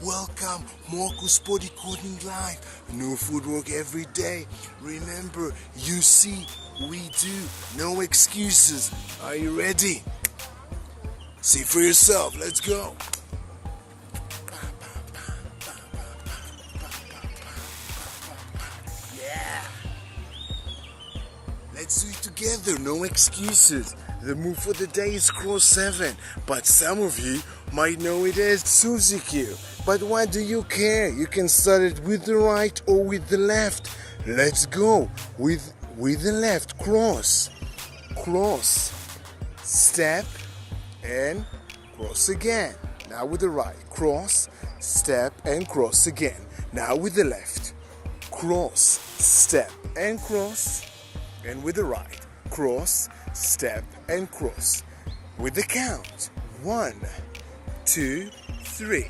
Welcome, Marcus Body Coding Live. New footwork every day. Remember, you see, we do. No excuses. Are you ready? See for yourself. Let's go. Yeah. Let's do it together. No excuses. The move for the day is cross 7, but some of you might know it as Suzie. But why do you care? You can start it with the right or with the left. Let's go with the left. Cross, step, and cross again. Now with the right. Cross, step, and cross again. Now with the left. Cross, step, and cross. And with the right. Cross, step, and cross. With the count. 1, 2, 3.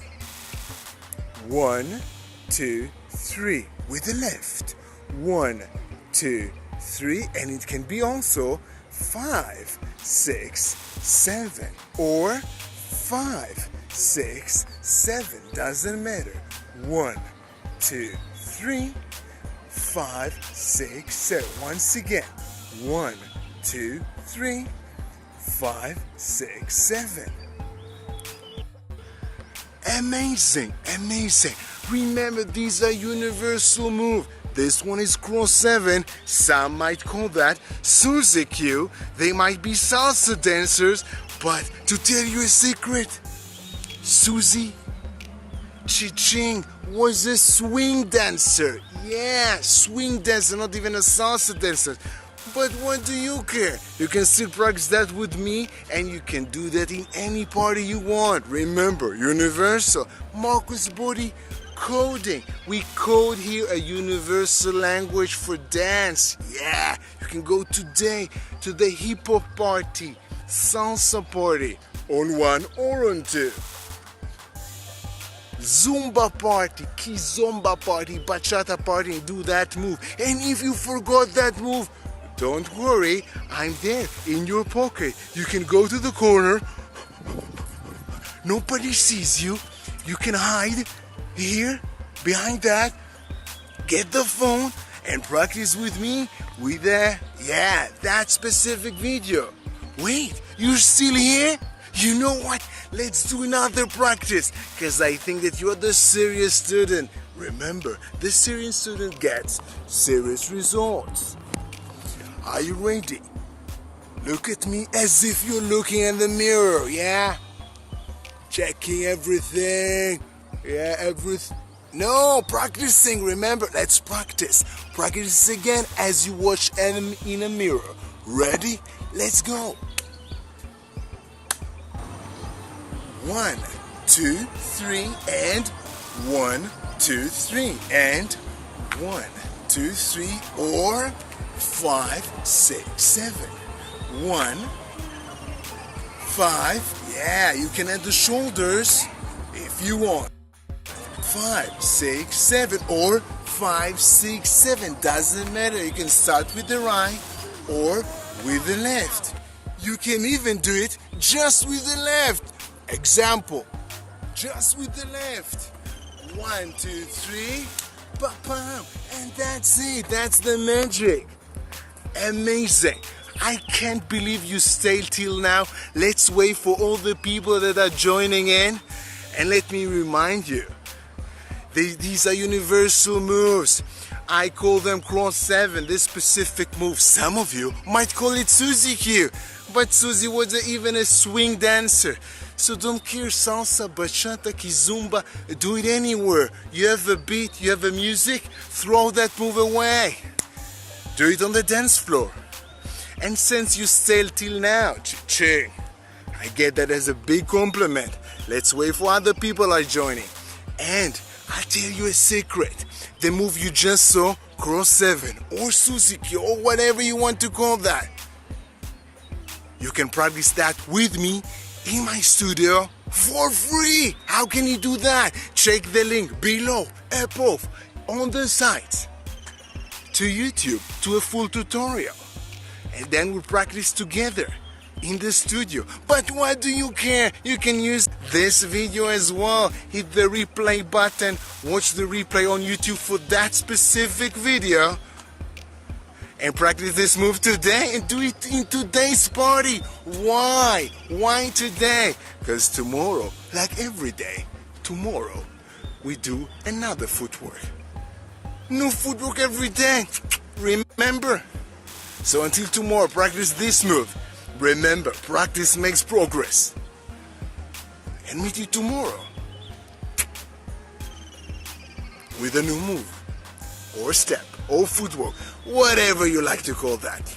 1, 2, 3. With the left. 1, 2, 3. And it can be also 5, 6, 7. Or 5, 6, 7. Doesn't matter. 1, 2, 3. 5, 6, 7. Once again. 1, 2, 3, 5, 6, 7. Amazing. Remember, these are universal moves. This one is cross 7. Some might call that Suzie. They might be salsa dancers, but to tell you a secret, Suzie Chi-Ching was a swing dancer. Yeah, swing dancer, not even a salsa dancer. But what do you care? You can still practice that with me, and you can do that in any party you want. Remember, universal. Marcus Body Coding. We code here a universal language for dance. Yeah, you can go today to the hip hop party, salsa party, on 1 or on 2. Zumba party, KIzomba party, Bachata party, and do that move. And if you forgot that move, don't worry, I'm there in your pocket. You can go to the corner. Nobody sees you. You can hide here, behind that. Get the phone and practice with me with that specific video. Wait, you're still here? You know what? Let's do another practice, because I think that you're the serious student. Remember, the serious student gets serious results. Are you ready? Look at me as if you're looking in the mirror, yeah? Checking everything. Yeah, everything. No, practicing, remember, let's practice. Practice again as you watch in a mirror. Ready? Let's go. 1, 2, 3, and 1, 2, 3, and 1, 2, 3, or 5, 6, 7. 1, 5. Yeah, you can add the shoulders if you want. 5, 6, 7, or 5, 6, 7. Doesn't matter. You can start with the right or with the left. You can even do it just with the left. Example, just with the left. 1, 2, 3, pa-pam, and that's it. That's the magic. Amazing. I can't believe you stayed till now. Let's wait for all the people that are joining in. And let me remind you, these are universal moves. I call them cross 7, this specific move. Some of you might call it Suzie, but Suzie wasn't even a swing dancer. So don't care, salsa, bachata, KIzomba, do it anywhere. You have a beat, you have a music, throw that move away. Do it on the dance floor. And since you stayed till now, Chi-Ching, I get that as a big compliment. Let's wait for other people are joining. And I'll tell you a secret. The move you just saw, cross 7, or Suzie, or whatever you want to call that. You can practice that with me in my studio for free. How can you do that? Check the link below, above, on the site, to YouTube, to a full tutorial. And then we'll practice together. in the studio. But what do you care? You can use this video as well. Hit the replay button, watch the replay on YouTube for that specific video, and practice this move today and do it in today's party. Why? Why today? Because tomorrow, like every day, tomorrow we do another footwork. New footwork every day. Remember? So until tomorrow, practice this move. Remember, practice makes progress. And meet you tomorrow with a new move, or step, or footwork, whatever you like to call that.